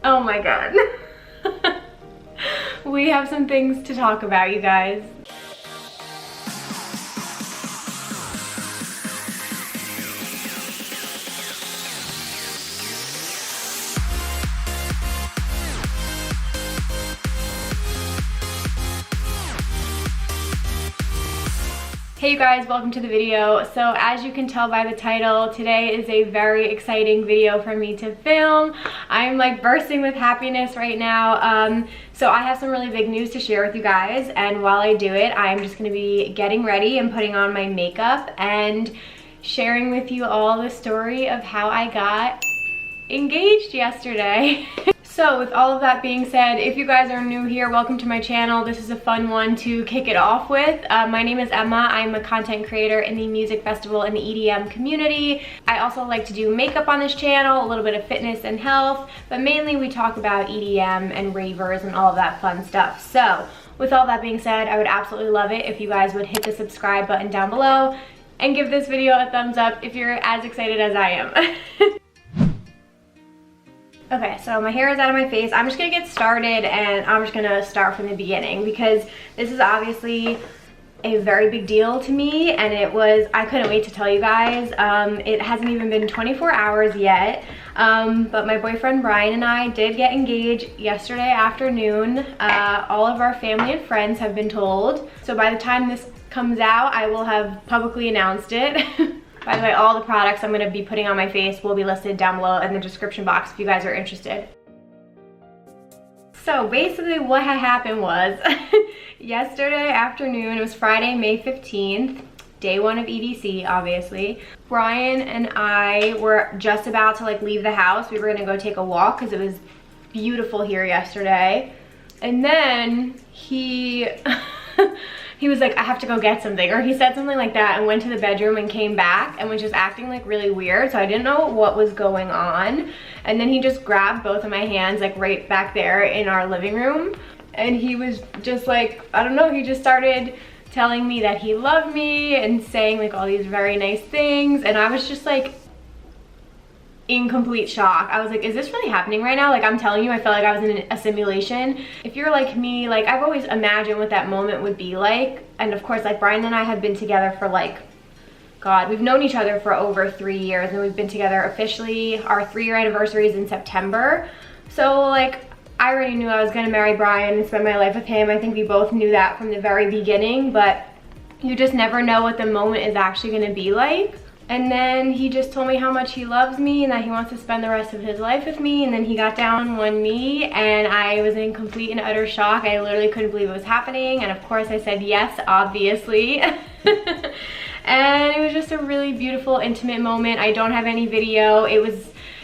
Oh my god. We have some things to talk about, you guys. Hey you guys, welcome to the video. So as you can tell by the title, today is a very exciting video for me to film. I'm like bursting with happiness right now. So I have some really big news to share with you guys, and while I do it, I'm just gonna be getting ready and putting on my makeup and sharing with you all the story of how I got engaged yesterday. So with all of that being said, if you guys are new here, welcome to my channel. This is a fun one to kick it off with. My name is Emma. I'm a content creator in the music festival and the EDM community. I also like to do makeup on this channel, a little bit of fitness and health, but mainly we talk about EDM and ravers and all of that fun stuff. So with all that being said, I would absolutely love it if you guys would hit the subscribe button down below and give this video a thumbs up if you're as excited as I am. Okay, so my hair is out of my face. I'm just gonna get started, and I'm just gonna start from the beginning because this is obviously a very big deal to me, and I couldn't wait to tell you guys. It hasn't even been 24 hours yet, but my boyfriend Brian and I did get engaged yesterday afternoon. All of our family and friends have been told, so by the time this comes out, I will have publicly announced it. By the way, all the products I'm going to be putting on my face will be listed down below in the description box if you guys are interested. So basically what had happened was yesterday afternoon, it was Friday, May 15th, day one of EDC, obviously. Brian and I were just about to like leave the house. We were going to go take a walk because it was beautiful here yesterday. And then he was like, I have to go get something, or he said something like that and went to the bedroom and came back and was just acting like really weird, so I didn't know what was going on. And then he just grabbed both of my hands like right back there in our living room, and he was just like, I don't know, he just started telling me that he loved me and saying like all these very nice things, and I was just like in complete shock. I was like, is this really happening right now? Like, I'm telling you, I felt like I was in a simulation. If you're like me, like I've always imagined what that moment would be like. And of course, like Brian and I have been together for like, God, we've known each other for over 3 years, and we've been together officially, our 3-year anniversary is in September. So like, I already knew I was gonna marry Brian and spend my life with him. I think we both knew that from the very beginning, but you just never know what the moment is actually gonna be like. And then he just told me how much he loves me and that he wants to spend the rest of his life with me. And then he got down on one knee, and I was in complete and utter shock. I literally couldn't believe it was happening. And of course I said yes, obviously. And it was just a really beautiful, intimate moment. I don't have any video.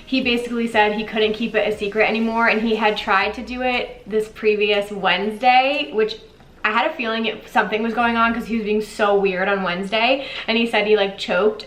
He basically said he couldn't keep it a secret anymore, and he had tried to do it this previous Wednesday, which I had a feeling something was going on because he was being so weird on Wednesday, and he said he like choked.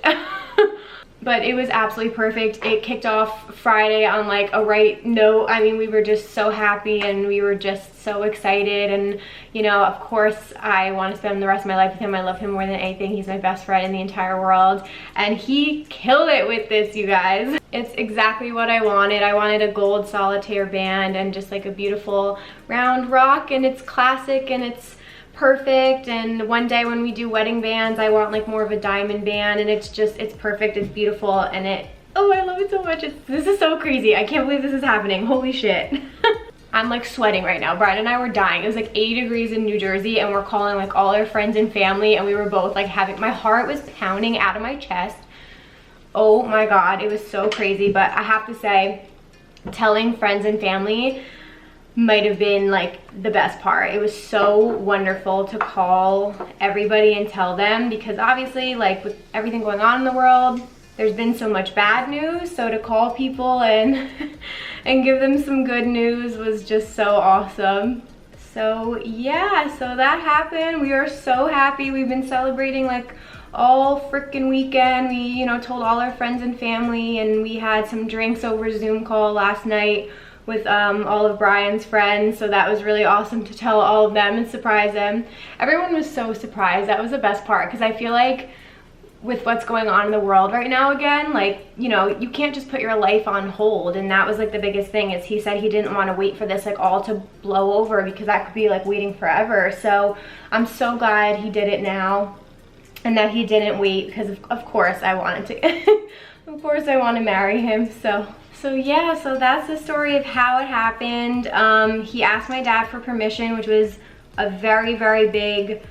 But it was absolutely perfect. It kicked off Friday on like a right note. I mean, we were just so happy and we were just so excited, and you know, of course I want to spend the rest of my life with him. I love him more than anything. He's my best friend in the entire world, and he killed it with this, you guys. It's exactly what I wanted. I wanted a gold solitaire band and just like a beautiful round rock, and it's classic and it's perfect. And one day when we do wedding bands, I want like more of a diamond band, and it's perfect, it's beautiful, and oh, I love it so much. This is so crazy. I can't believe this is happening. Holy shit. I'm like sweating right now. Brian and I were dying. It was like 80 degrees in New Jersey, and we're calling like all our friends and family, and we were both like my heart was pounding out of my chest. Oh my God, it was so crazy. But I have to say, telling friends and family might have been like the best part. It was so wonderful to call everybody and tell them, because obviously like with everything going on in the world, there's been so much bad news. So to call people and give them some good news was just so awesome. So yeah, so that happened. We are so happy. We've been celebrating like all freaking weekend. We, you know, told all our friends and family, and we had some drinks over Zoom call last night with all of Brian's friends, so that was really awesome to tell all of them and surprise them. Everyone was so surprised. That was the best part, because I feel like with what's going on in the world right now again, like, you know, you can't just put your life on hold. And that was like the biggest thing, is he said he didn't want to wait for this like all to blow over, because that could be like waiting forever. So I'm so glad he did it now and that he didn't wait, because of course I wanted to of course I want to marry him. So yeah, so that's the story of how it happened. He asked my dad for permission, which was a very, very big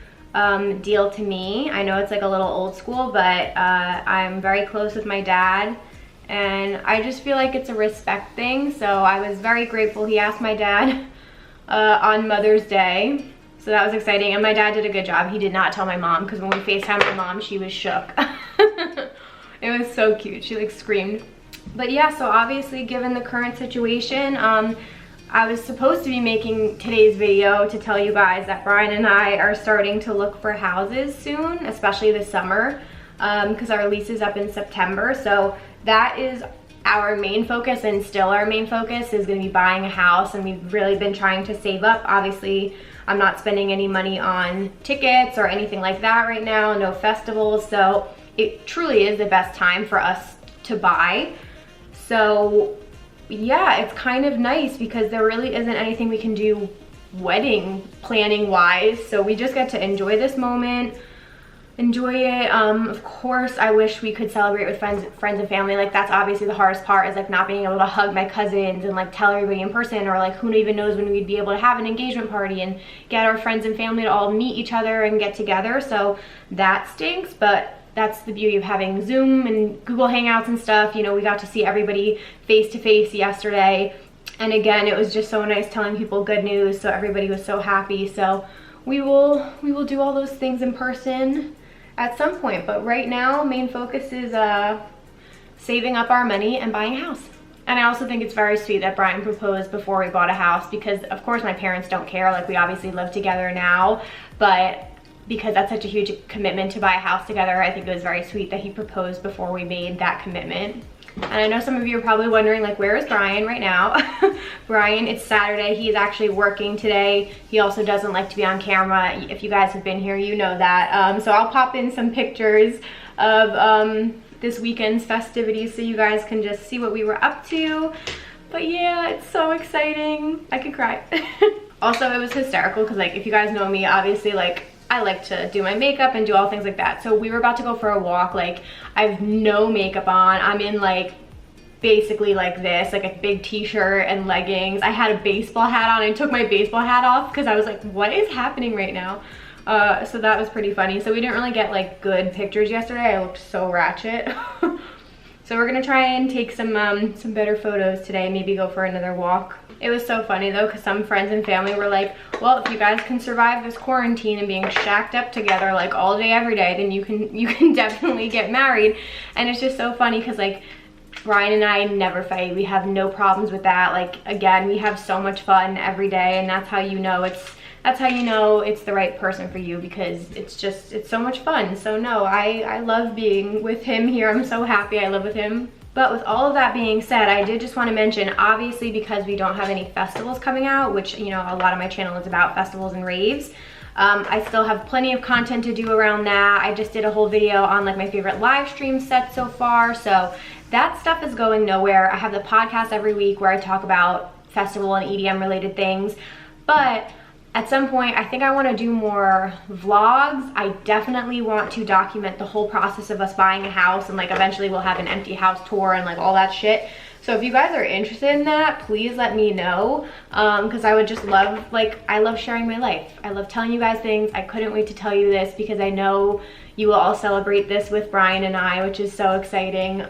deal to me. I know it's like a little old school, but I'm very close with my dad, and I just feel like it's a respect thing. So I was very grateful he asked my dad on Mother's Day. So that was exciting, and my dad did a good job. He did not tell my mom, because when we FaceTimed my mom, she was shook. It was so cute. She like screamed. But yeah, so obviously given the current situation, I was supposed to be making today's video to tell you guys that Brian and I are starting to look for houses soon, especially this summer, because our lease is up in September. So that is our main focus, and still our main focus is going to be buying a house, and we've really been trying to save up. Obviously, I'm not spending any money on tickets or anything like that right now, no festivals, so it truly is the best time for us to buy. So yeah, it's kind of nice because there really isn't anything we can do wedding planning wise. So we just get to enjoy this moment, enjoy it. Of course, I wish we could celebrate with friends and family. Like, that's obviously the hardest part, is like not being able to hug my cousins and like tell everybody in person, or like who even knows when we'd be able to have an engagement party and get our friends and family to all meet each other and get together. So that stinks, but that's the beauty of having Zoom and Google Hangouts and stuff. You know, we got to see everybody face to face yesterday. And again, it was just so nice telling people good news. So everybody was so happy. So we will do all those things in person at some point. But right now, main focus is saving up our money and buying a house. And I also think it's very sweet that Brian proposed before we bought a house, because of course my parents don't care. Like, we obviously live together now, but because that's such a huge commitment to buy a house together, I think it was very sweet that he proposed before we made that commitment. And I know some of you are probably wondering, like, where is Brian right now? Brian, it's Saturday. He is actually working today. He also doesn't like to be on camera. If you guys have been here, you know that. So I'll pop in some pictures of this weekend's festivities so you guys can just see what we were up to. But yeah, it's so exciting. I could cry. Also, it was hysterical because, like, if you guys know me, obviously, like, I like to do my makeup and do all things like that. So we were about to go for a walk. Like, I have no makeup on. I'm in like basically like this, like a big t-shirt and leggings. I had a baseball hat on. I took my baseball hat off because I was like, what is happening right now? So that was pretty funny. So we didn't really get like good pictures yesterday. I looked so ratchet. So we're gonna try and take some better photos today, maybe go for another walk. It was so funny though, because some friends and family were like, well, if you guys can survive this quarantine and being shacked up together like all day every day, then you can definitely get married. And it's just so funny because, like, Brian and I never fight. We have no problems with that. Like, again, we have so much fun every day, and that's how you know it's the right person for you, because it's so much fun. So no, I love being with him here. I'm so happy I live with him. But with all of that being said, I did just want to mention, obviously, because we don't have any festivals coming out, which, you know, a lot of my channel is about festivals and raves, I still have plenty of content to do around that. I just did a whole video on like my favorite live stream sets so far, so that stuff is going nowhere. I have the podcast every week where I talk about festival and EDM related things, but at some point, I think I want to do more vlogs. I definitely want to document the whole process of us buying a house, and like eventually we'll have an empty house tour and like all that shit. So if you guys are interested in that, please let me know, because I would just love, like, I love sharing my life. I love telling you guys things. I couldn't wait to tell you this because I know you will all celebrate this with Brian and I, which is so exciting.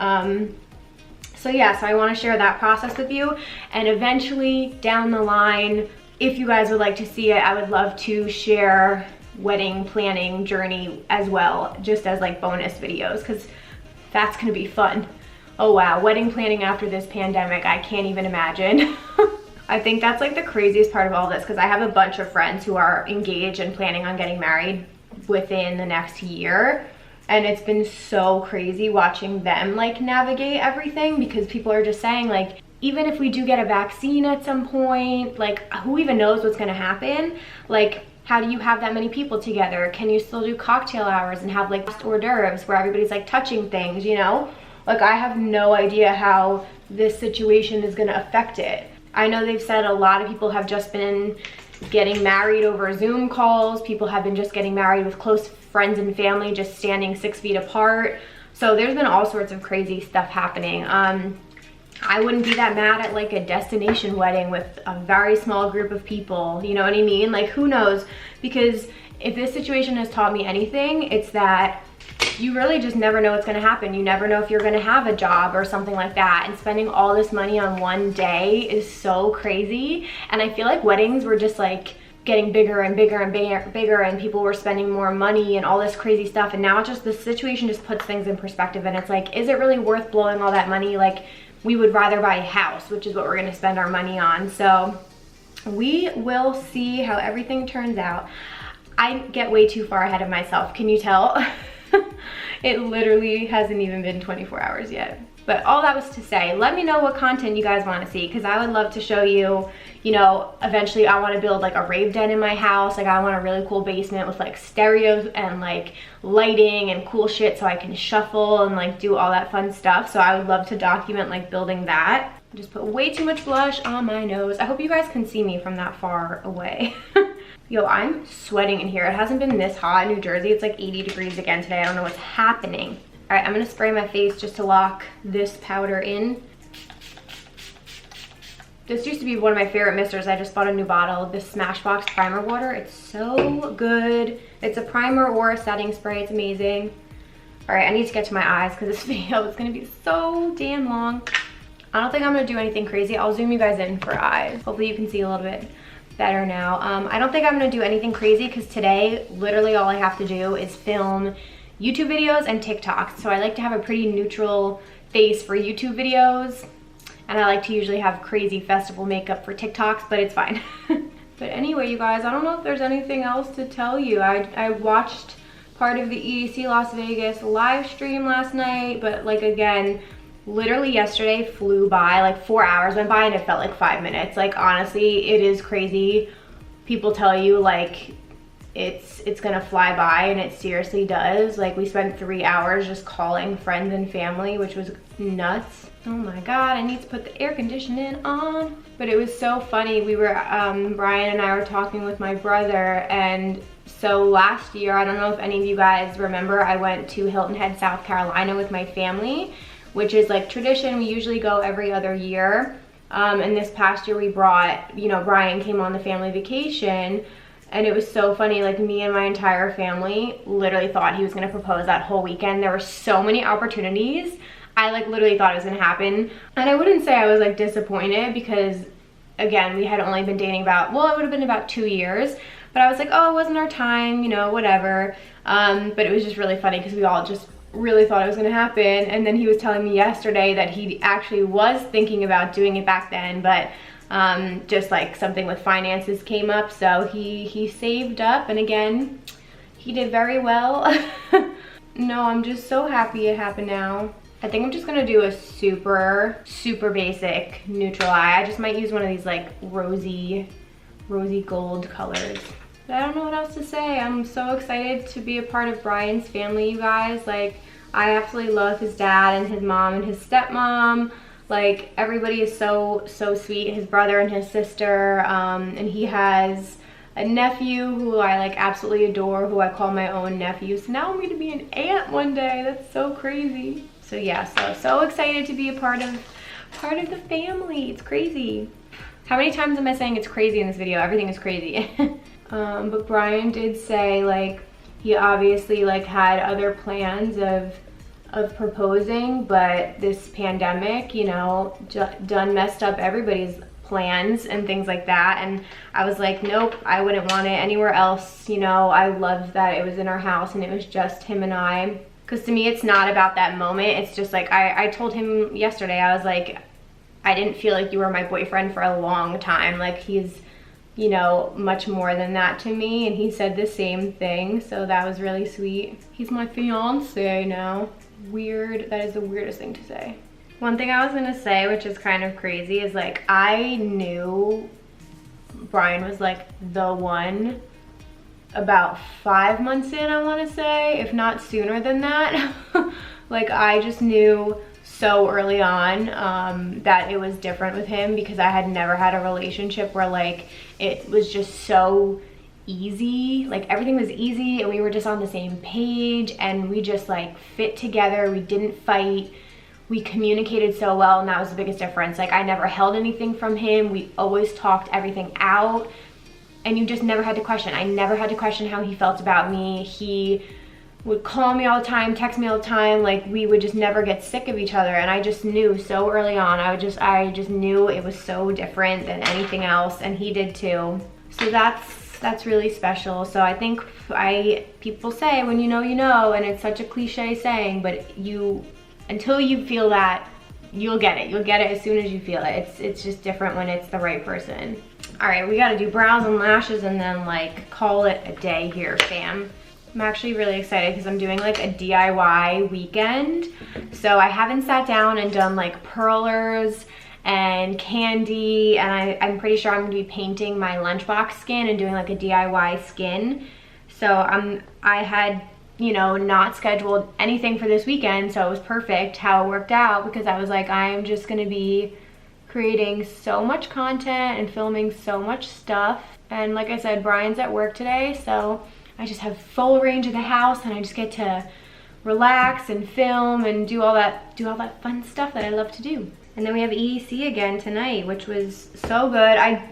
So yeah, so I want to share that process with you, and eventually down the line, if you guys would like to see it, I would love to share wedding planning journey as well, just as like bonus videos, because that's gonna be fun. Oh wow, wedding planning after this pandemic, I can't even imagine. I think that's like the craziest part of all this, because I have a bunch of friends who are engaged and planning on getting married within the next year. And it's been so crazy watching them like navigate everything, because people are just saying, like, even if we do get a vaccine at some point, like, who even knows what's gonna happen? Like, how do you have that many people together? Can you still do cocktail hours and have like hors d'oeuvres where everybody's like touching things, you know? Like, I have no idea how this situation is gonna affect it. I know they've said a lot of people have just been getting married over Zoom calls. People have been just getting married with close friends and family, just standing 6 feet apart. So there's been all sorts of crazy stuff happening. I wouldn't be that mad at like a destination wedding with a very small group of people, you know what I mean? Like, who knows? Because if this situation has taught me anything, it's that you really just never know what's gonna happen. You never know if you're gonna have a job or something like that. And spending all this money on one day is so crazy. And I feel like weddings were just like getting bigger and bigger and bigger, and people were spending more money and all this crazy stuff. And now it's just, the situation just puts things in perspective, and it's like, is it really worth blowing all that money? Like, we would rather buy a house, which is what we're gonna spend our money on. So we will see how everything turns out. I get way too far ahead of myself, can you tell? It literally hasn't even been 24 hours yet. But all that was to say, let me know what content you guys want to see, because I would love to show you, you know, eventually I want to build like a rave den in my house. Like, I want a really cool basement with like stereos and like lighting and cool shit so I can shuffle and like do all that fun stuff. So I would love to document like building that. I just put way too much blush on my nose. I hope you guys can see me from that far away. Yo, I'm sweating in here. It hasn't been this hot in New Jersey. It's like 80 degrees again today. I don't know what's happening. All right, I'm gonna spray my face just to lock this powder in. This used to be one of my favorite misters. I just bought a new bottle of this Smashbox primer water. It's so good. It's a primer or a setting spray. It's amazing. All right, I need to get to my eyes because this video is gonna be so damn long. I don't think I'm gonna do anything crazy. I'll zoom you guys in for eyes. Hopefully you can see a little bit better now. I don't think I'm gonna do anything crazy because today, literally all I have to do is film YouTube videos and TikToks. So I like to have a pretty neutral face for YouTube videos, and I like to usually have crazy festival makeup for TikToks, but it's fine. But anyway, you guys, I don't know if there's anything else to tell you. I watched part of the EDC Las Vegas live stream last night, but like, again, literally yesterday flew by. Like 4 hours went by and it felt like 5 minutes. Like, honestly, it is crazy. People tell you like it's gonna fly by, and it seriously does. Like, we spent 3 hours just calling friends and family, which was nuts. Oh my god, I need to put the air conditioning on. But it was so funny. We were Brian and I were talking with my brother, and so last year, I don't know if any of you guys remember, I went to Hilton Head, South Carolina with my family, which is like tradition. We usually go every other year. And this past year we brought, you know, Brian came on the family vacation, and it was so funny. Like, me and my entire family literally thought he was gonna propose that whole weekend. There were so many opportunities. I like literally thought it was gonna happen. And I wouldn't say I was like disappointed, because again, we had only been dating about, well, it would have been about 2 years. But I was like, oh, it wasn't our time, you know, whatever. But it was just really funny because we all just really thought it was gonna happen. And then he was telling me yesterday that he actually was thinking about doing it back then, but just like something with finances came up, so he saved up, and again, he did very well. No, I'm just so happy it happened now. I think I'm just gonna do a super basic neutral eye. I just might use one of these like rosy gold colors. But I don't know what else to say. I'm so excited to be a part of Brian's family, you guys. Like, I absolutely love his dad and his mom and his stepmom. Like, everybody is so sweet. His brother and his sister, and he has a nephew who I like absolutely adore, who I call my own nephew. So now I'm gonna be an aunt one day. That's so crazy. So yeah, so excited to be a part of the family. It's crazy. How many times am I saying it's crazy in this video? Everything is crazy. But Brian did say like he obviously like had other plans of proposing, but this pandemic, you know, done messed up everybody's plans and things like that. And I was like, nope, I wouldn't want it anywhere else. You know, I loved that it was in our house and it was just him and I. Because to me, it's not about that moment. It's just like, I told him yesterday, I was like, I didn't feel like you were my boyfriend for a long time. Like, he's, you know, much more than that to me. And he said the same thing. So that was really sweet. He's my fiance now. Weird. That is the weirdest thing to say. One thing I was gonna say, which is kind of crazy, is like, I knew Brian was like the one about 5 months in, I want to say, if not sooner than that. Like, I just knew so early on that it was different with him, because I had never had a relationship where like it was just so easy. Like, everything was easy and we were just on the same page and we just like fit together. We didn't fight. We communicated so well, and that was the biggest difference. Like, I never held anything from him. We always talked everything out, and you just never had to question. I never had to question how he felt about me. He would call me all the time, text me all the time. Like, we would just never get sick of each other, and I just knew so early on. I just knew it was so different than anything else, and he did too. So that's really special. So I think people say, when you know, and it's such a cliche saying, but until you feel that, you'll get it. You'll get it as soon as you feel it. It's just different when it's the right person. All right, we gotta do brows and lashes and then like call it a day here, fam. I'm actually really excited because I'm doing like a DIY weekend. So I haven't sat down and done like pearlers and candy, and I'm pretty sure I'm gonna be painting my lunchbox skin and doing like a DIY skin. So I had, not scheduled anything for this weekend, so it was perfect how it worked out, because I was like, I'm just gonna be creating so much content and filming so much stuff. And like I said, Brian's at work today, so I just have full range of the house, and I just get to relax and film and do all that fun stuff that I love to do. And then we have EDC again tonight, which was so good. I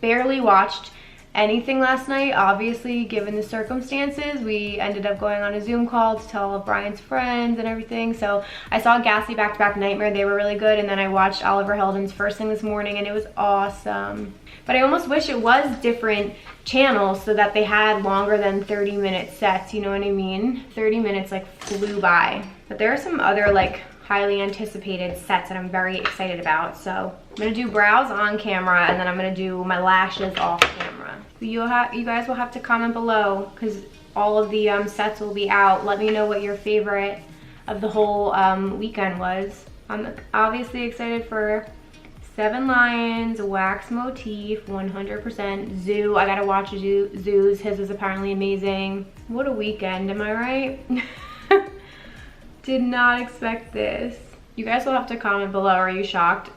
barely watched anything last night, obviously, given the circumstances. We ended up going on a Zoom call to tell all of Brian's friends and everything. So I saw Ghastly Back to Back Nightmare. They were really good. And then I watched Oliver Heldens first thing this morning, and it was awesome. But I almost wish it was different channels so that they had longer than 30-minute sets, you know what I mean? 30 minutes like flew by. But there are some other like highly anticipated sets that I'm very excited about. So I'm gonna do brows on camera, and then I'm gonna do my lashes off camera. You guys will have to comment below, because all of the sets will be out. Let me know what your favorite of the whole weekend was. I'm obviously excited for 7 Lions, wax motif, 100%. Zoo, I gotta watch Zoo's. His is apparently amazing. What a weekend, am I right? Did not expect this. You guys will have to comment below. Are you shocked?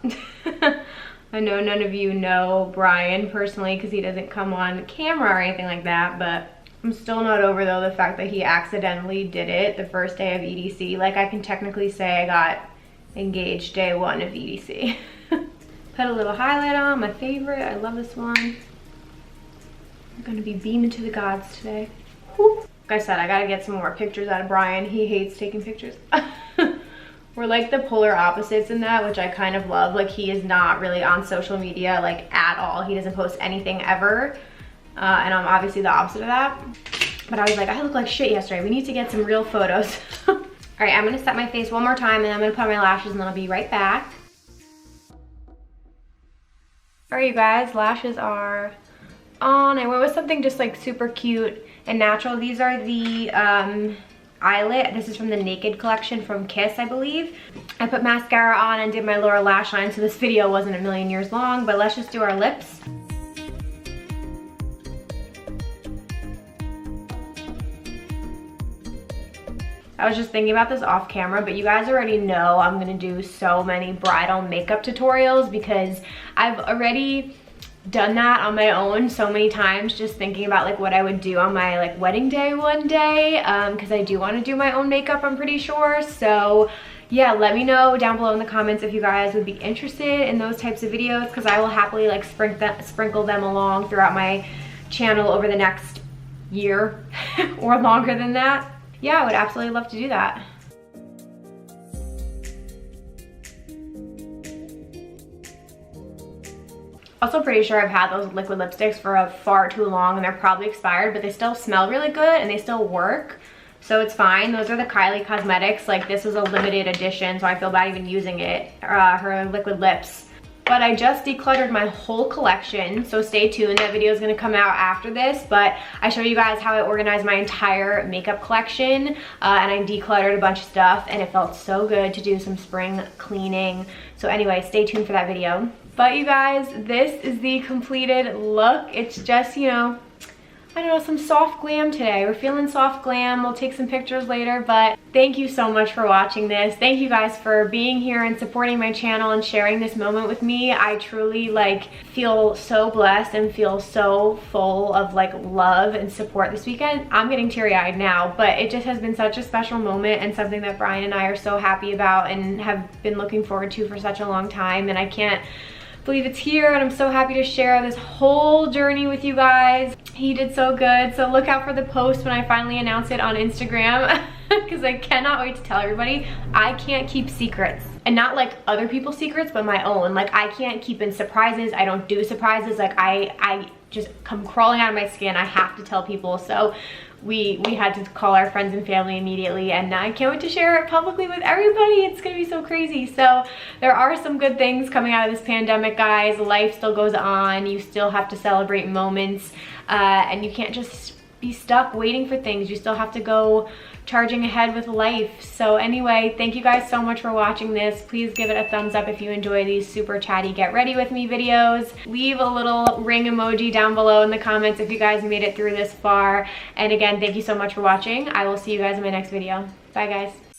I know none of you know Brian personally, because he doesn't come on camera or anything like that, but I'm still not over though the fact that he accidentally did it the first day of EDC. Like, I can technically say I got engaged day 1 of EDC. Put a little highlight on, my favorite. I love this one. I'm gonna be beaming to the gods today. Woo. Like I said, I gotta get some more pictures out of Brian. He hates taking pictures. We're like the polar opposites in that, which I kind of love. Like, he is not really on social media like at all. He doesn't post anything ever. And I'm obviously the opposite of that. But I was like, I look like shit yesterday. We need to get some real photos. All right, I'm gonna set my face one more time, and I'm gonna put on my lashes, and then I'll be right back. All right, you guys, lashes are on. I went with something just like super cute and natural. These are the eyelet. This is from the Naked collection from Kiss, I believe. I put mascara on and did my lower lash line, so this video wasn't a million years long, but let's just do our lips. I was just thinking about this off camera, but you guys already know I'm gonna do so many bridal makeup tutorials, because I've already done that on my own so many times, just thinking about like what I would do on my like wedding day one day, because I do want to do my own makeup, I'm pretty sure. So yeah, let me know down below in the comments if you guys would be interested in those types of videos, because I will happily like sprinkle them along throughout my channel over the next year or longer than that. Yeah, I would absolutely love to do that. Also pretty sure I've had those liquid lipsticks for far too long, and they're probably expired, but they still smell really good and they still work. So it's fine. Those are the Kylie Cosmetics. Like, this is a limited edition, so I feel bad even using it, her liquid lips. But I just decluttered my whole collection, so stay tuned. That video is gonna come out after this, but I show you guys how I organized my entire makeup collection, and I decluttered a bunch of stuff, and it felt so good to do some spring cleaning. So anyway, stay tuned for that video. But you guys, this is the completed look. It's just, you know, I don't know, some soft glam today. We're feeling soft glam. We'll take some pictures later, but thank you so much for watching this. Thank you guys for being here and supporting my channel and sharing this moment with me. I truly feel so blessed and feel so full of love and support this weekend. I'm getting teary-eyed now, but it just has been such a special moment and something that Brian and I are so happy about and have been looking forward to for such a long time, and I can't believe it's here, and I'm so happy to share this whole journey with you guys. He did so good, so look out for the post when I finally announce it on Instagram because I cannot wait to tell everybody. I can't keep secrets, and not other people's secrets, but my own. I can't keep in surprises. I don't do surprises. I just come crawling out of my skin. I have to tell people. So we had to call our friends and family immediately, and I can't wait to share it publicly with everybody. It's gonna be so crazy. So there are some good things coming out of this pandemic, guys. Life still goes on. You still have to celebrate moments, and you can't just be stuck waiting for things. You still have to go charging ahead with life. So anyway, thank you guys so much for watching this. Please give it a thumbs up if you enjoy these super chatty get ready with me videos. Leave a little ring emoji down below in the comments if you guys made it through this far. And again, thank you so much for watching. I will see you guys in my next video. Bye guys.